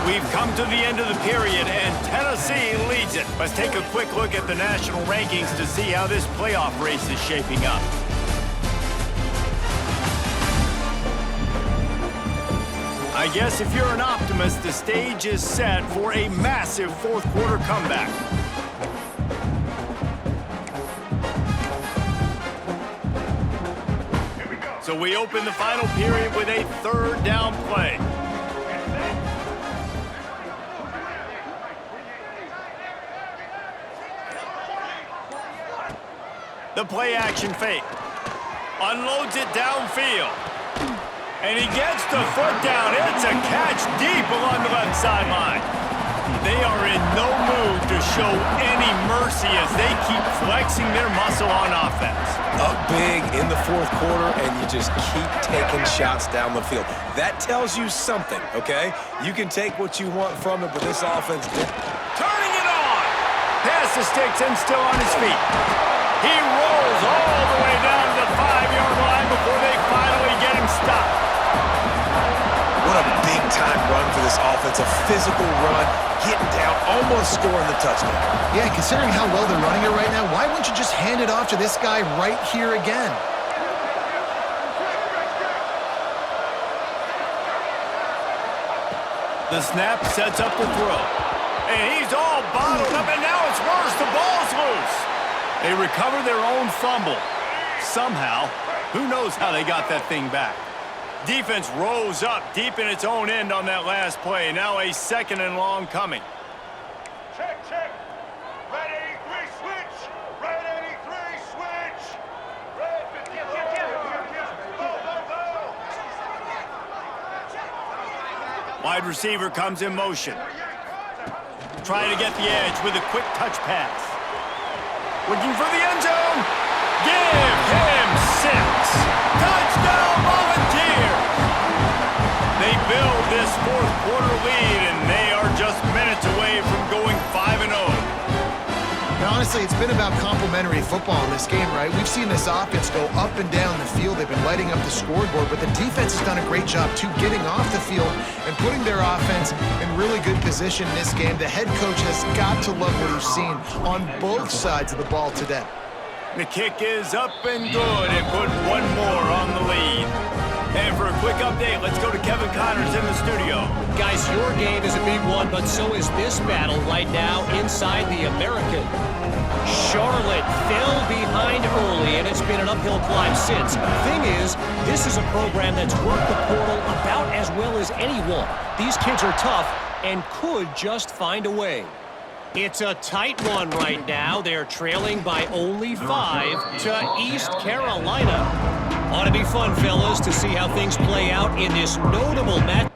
We've come to the end of the period, and Tennessee leads it. Let's take a quick look at the national rankings to see how this playoff race is shaping up. I guess if you're an optimist, the stage is set for a massive 4th quarter comeback. So we open the final period with a 3rd down play. The play action fake. Unloads it downfield. And he gets the foot down. It's a catch deep along the left sideline. They are in no mood to show any mercy as they keep flexing their muscle on offense. Up big in the fourth quarter, and you just keep taking shots down the field. That tells you something, okay? You can take what you want from it, but this offense... Turning it on! Pass the sticks and still on his feet. He rolls all the way down to the 5-yard line before they finally get him stopped. What a big-time run for this offense. A physical run, getting down, almost scoring the touchdown. Yeah, considering how well they're running it right now, why wouldn't you just hand it off to this guy right here again? The snap sets up the throw. And he's all bottled up, and now it's worse. The ball's loose. They recover their own fumble. Somehow, who knows how they got that thing back. Defense rose up deep in its own end on that last play. Now a 2nd and long coming. Check, check. Red 83, switch. Red 83, switch. Red 53. Go, go, go. Wide receiver comes in motion. Trying to get the edge with a quick touch pass. Looking for the end zone. Give him 6. Touchdown Volunteers. They build this fourth quarter lead, and they are just minutes away from going 5-0. Now, honestly, it's been about complementary football in this game, right? We've seen this offense go up and down the field. They've been lighting up the scoreboard, but the defense has done a great job, too, getting off the field and putting their offense in really good position in this game. The head coach has got to love what he's seen on both sides of the ball today. The kick is up and good, and put one more on the lead. And for a quick update, let's go to Kevin Connors in the studio. Guys, your game is a big one, but so is this battle right now inside the American. Charlotte fell behind early, and it's been an uphill climb since. Thing is, this is a program that's worked the portal about as well as anyone. These kids are tough and could just find a way. It's a tight one right now. They're trailing by only 5 to East Carolina. Ought to be fun, fellas, to see how things play out in this notable match.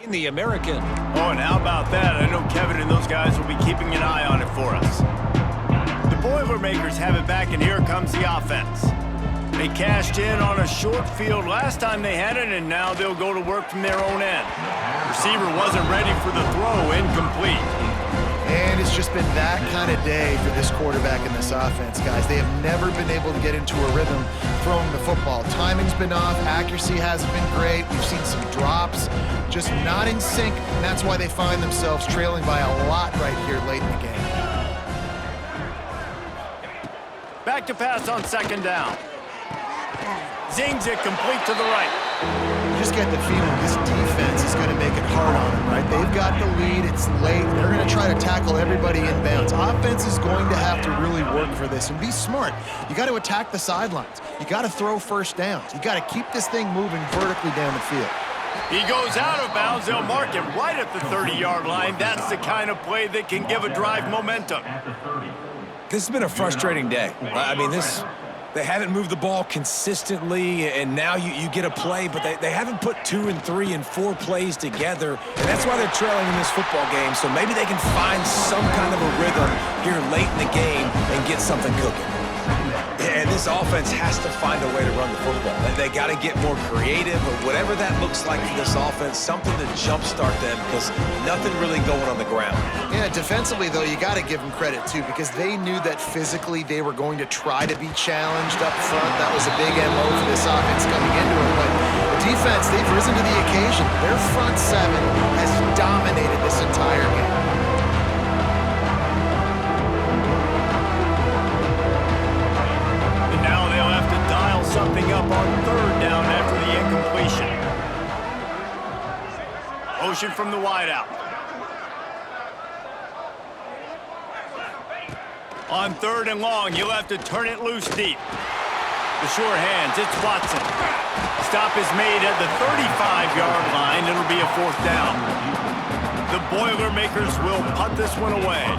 In the American. Oh, and how about that? I know Kevin and those guys will be keeping an eye on it for us. The Boilermakers have it back, and here comes the offense. They cashed in on a short field last time they had it, and now they'll go to work from their own end. Receiver wasn't ready for the throw, incomplete. And it's just been that kind of day for this quarterback and this offense, guys. They have never been able to get into a rhythm throwing the football. Timing's been off. Accuracy hasn't been great. We've seen some drops, just not in sync, and that's why they find themselves trailing by a lot right here late in the game. Back to pass on 2nd down. Zings it complete to the right. You just get the feeling this defense is going to make it hard on them, right? They've got the lead. It's late. They're going to try to tackle everybody inbounds. Offense is going to have to really work for this and be smart. You got to attack the sidelines. You got to throw first downs. You got to keep this thing moving vertically down the field. He goes out of bounds. They'll mark him right at the 30-yard line. That's the kind of play that can give a drive momentum. This has been a frustrating day. I mean, they haven't moved the ball consistently, and now you get a play, but they haven't put 2 and 3 and 4 plays together, and that's why they're trailing in this football game. So maybe they can find some kind of a rhythm here late in the game and get something cooking. And this offense has to find a way to run the football. They got to get more creative, or whatever that looks like for this offense, something to jumpstart them, because nothing really going on the ground. Yeah, defensively, though, you got to give them credit, too, because they knew that physically they were going to try to be challenged up front. That was a big MO for this offense coming into it. But the defense, they've risen to the occasion. Their front seven has dominated this entire game. Something up on 3rd down after the incompletion. Motion from the wideout. On 3rd and long, you'll have to turn it loose deep. The sure hands, it's Watson. Stop is made at the 35-yard line. It'll be a 4th down. The Boilermakers will punt this one away.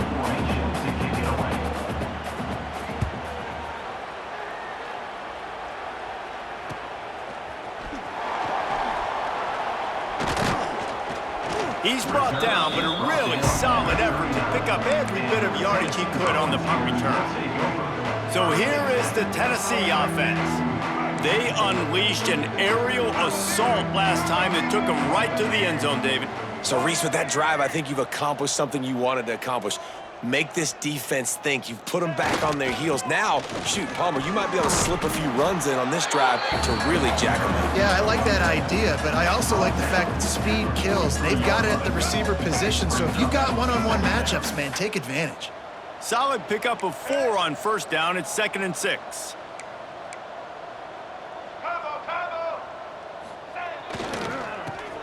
He's brought down, but a really solid effort to pick up every bit of yardage he could on the punt return. So here is the Tennessee offense. They unleashed an aerial assault last time that took them right to the end zone, David. So, Reese, with that drive, I think you've accomplished something you wanted to accomplish. Make this defense think. You've put them back on their heels. Now, shoot, Palmer, you might be able to slip a few runs in on this drive to really jack them up. Yeah, I like that idea, but I also like the fact that speed kills. They've got it at the receiver position, so if you've got one-on-one matchups, man, take advantage. Solid pickup of 4 on 1st down. It's 2nd and 6.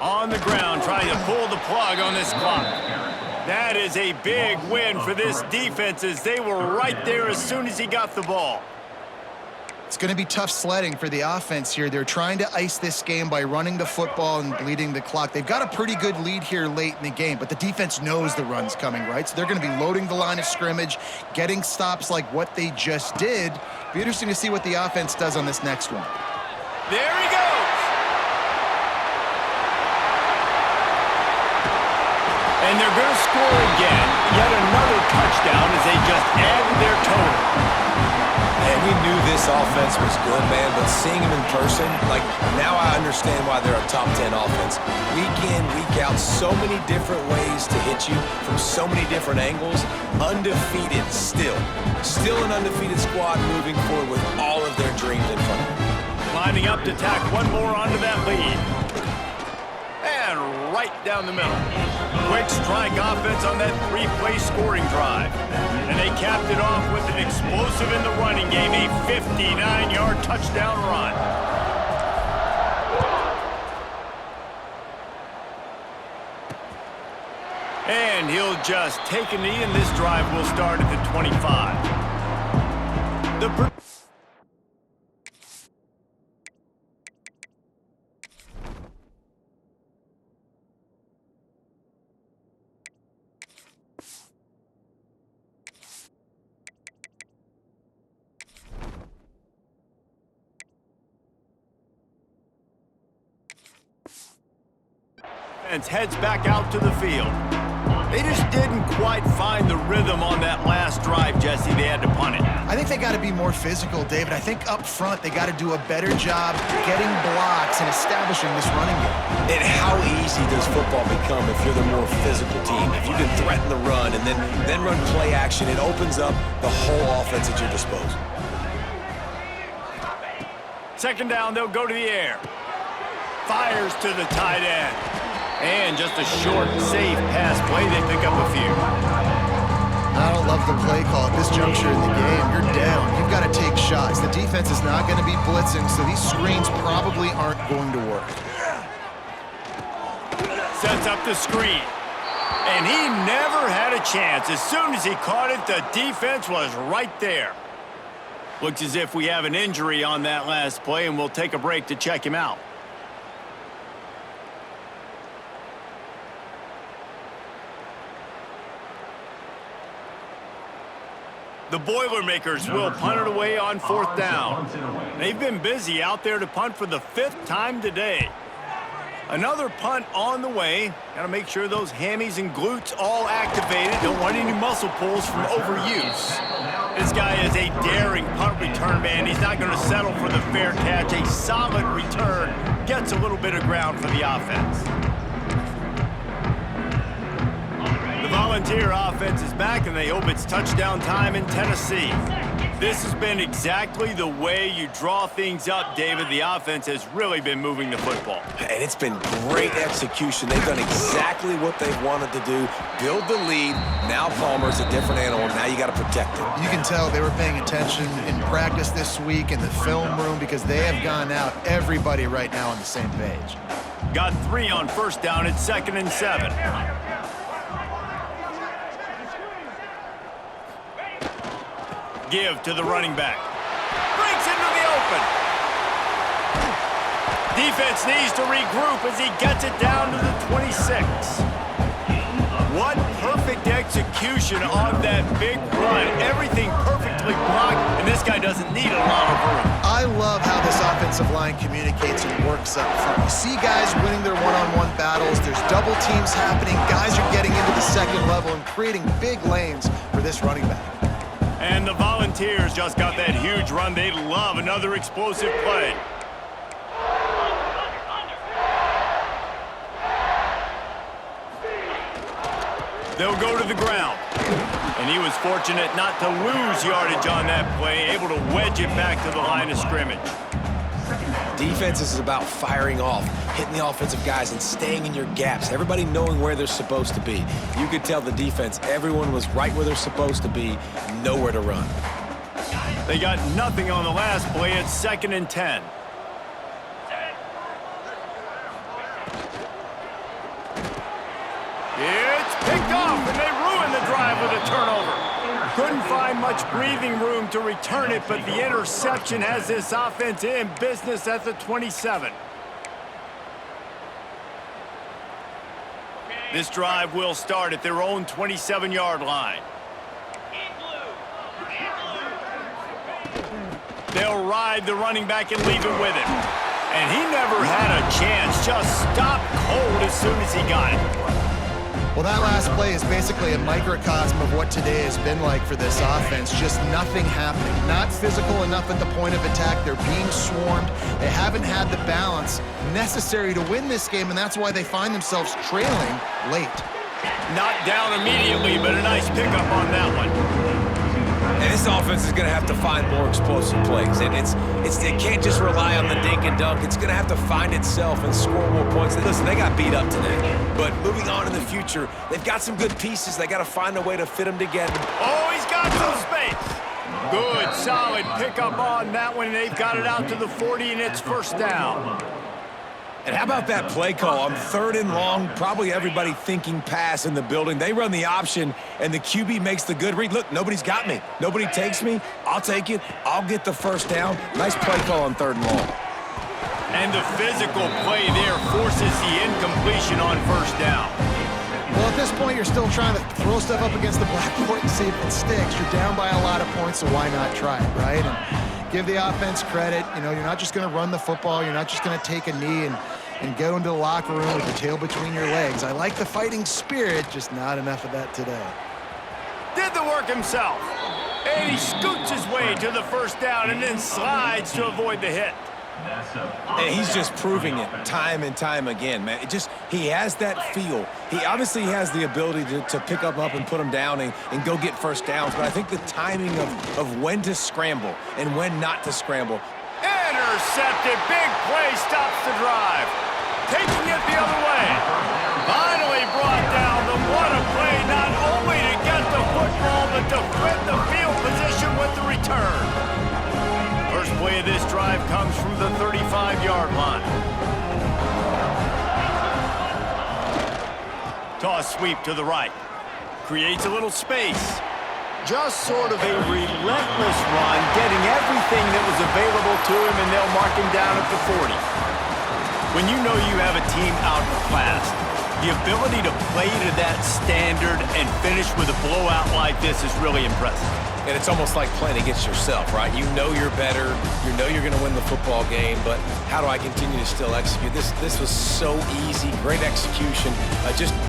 On the ground, trying to pull the plug on this clock. That is a big win for this defense, as they were right there as soon as he got the ball. It's going to be tough sledding for the offense here. They're trying to ice this game by running the football and bleeding the clock. They've got a pretty good lead here late in the game, but the defense knows the run's coming, right? So they're going to be loading the line of scrimmage, getting stops like what they just did. Be interesting to see what the offense does on this next one. There he goes. And they're going to score again. Yet another touchdown as they just added their total. And we knew this offense was good, man, but seeing them in person, like, now I understand why they're a top 10 offense. Week in, week out, so many different ways to hit you from so many different angles. Undefeated still. Still an undefeated squad moving forward with all of their dreams in front of them. Lining up to tack one more onto that lead. And right down the middle. Quick strike offense on that 3-play scoring drive. And they capped it off with an explosive in the running game, a 59-yard touchdown run. And he'll just take a knee, and this drive will start at the 25. Heads back out to the field. They just didn't quite find the rhythm on that last drive, Jesse. They had to punt it. I think they got to be more physical, David. I think up front they got to do a better job getting blocks and establishing this running game. And how easy does football become if you're the more physical team? If you can threaten the run and then run play action, it opens up the whole offense at your disposal. 2nd down, they'll go to the air. Fires to the tight end. And just a short, safe pass play. They pick up a few. I don't love the play call at this juncture in the game. You're down. You've got to take shots. The defense is not going to be blitzing, so these screens probably aren't going to work. Sets up the screen. And he never had a chance. As soon as he caught it, the defense was right there. Looks as if we have an injury on that last play, and we'll take a break to check him out. The Boilermakers will punt it away on 4th down. They've been busy out there to punt for the 5th time today. Another punt on the way. Got to make sure those hammies and glutes all activated. Don't want any muscle pulls from overuse. This guy is a daring punt return man. He's not going to settle for the fair catch. A solid return. Gets a little bit of ground for the offense. The Volunteer offense is back, and they hope it's touchdown time in Tennessee. This has been exactly the way you draw things up, David. The offense has really been moving the football. And it's been great execution. They've done exactly what they've wanted to do. Build the lead. Now Palmer's a different animal. Now you got to protect him. You can tell they were paying attention in practice this week in the film room because they have gone out, everybody right now on the same page. Got 3 on 1st down. It's 2nd and 7. Give to the running back. Breaks into the open. Defense needs to regroup as he gets it down to the 26. What perfect execution on that big run. Everything perfectly blocked, and this guy doesn't need a lot of room. I love how this offensive line communicates and works up front. You see guys winning their one-on-one battles. There's double teams happening. Guys are getting into the second level and creating big lanes for this running back. And the Volunteers just got that huge run. They love another explosive play. They'll go to the ground. And he was fortunate not to lose yardage on that play, able to wedge it back to the line of scrimmage. Defense is about firing off, hitting the offensive guys, and staying in your gaps. Everybody knowing where they're supposed to be. You could tell the defense, everyone was right where they're supposed to be, nowhere to run. They got nothing on the last play. It's 2nd and 10. It's picked off, and they ruin the drive with a turnover. Couldn't find much breathing room to return it, but the interception has this offense in business at the 27. This drive will start at their own 27-yard line. They'll ride the running back and leave it with him. And he never had a chance, just stopped cold as soon as he got it. Well, that last play is basically a microcosm of what today has been like for this offense. Just nothing happening. Not physical enough at the point of attack. They're being swarmed. They haven't had the balance necessary to win this game, and that's why they find themselves trailing late. Not down immediately, but a nice pickup on that one. And this offense is going to have to find more explosive plays. And it can't just rely on the dink and dunk. It's going to have to find itself and score more points. Listen, they got beat up today. But moving on in the future, they've got some good pieces. They got to find a way to fit them together. Oh, he's got some space. Good, solid pickup on that one. They've got it out to the 40, and it's 1st down. And how about that play call on 3rd and long? Probably everybody thinking pass in the building. They run the option, and the QB makes the good read. Look, nobody's got me. Nobody takes me. I'll take it. I'll get the 1st down. Nice play call on 3rd and long. And the physical play there forces the incompletion on 1st down. Well, at this point, you're still trying to throw stuff up against the blackboard and see if it sticks. You're down by a lot of points, so why not try it, right? And give the offense credit. You know, you're not just going to run the football. You're not just going to take a knee and go into the locker room with your tail between your legs. I like the fighting spirit, just not enough of that today. Did the work himself. And he scoots his way to the 1st down and then slides to avoid the hit. And he's just proving it time and time again, man. He has that feel. He obviously has the ability to pick them up and put them down and go get 1st downs. But I think the timing of when to scramble and when not to scramble. Intercepted. Big play stops the drive. Taking it the other way. Finally brought down. What a play, not only to get the football, but to flip the field position with the return. First play of this drive comes from the 35-yard line. Toss sweep to the right. Creates a little space. Just sort of a relentless run, getting everything that was available to him, and they'll mark him down at the 40. When you know you have a team outclassed, the ability to play to that standard and finish with a blowout like this is really impressive. And it's almost like playing against yourself, right? You know you're better. You know you're going to win the football game, but how do I continue to still execute? This was so easy. Great execution. Just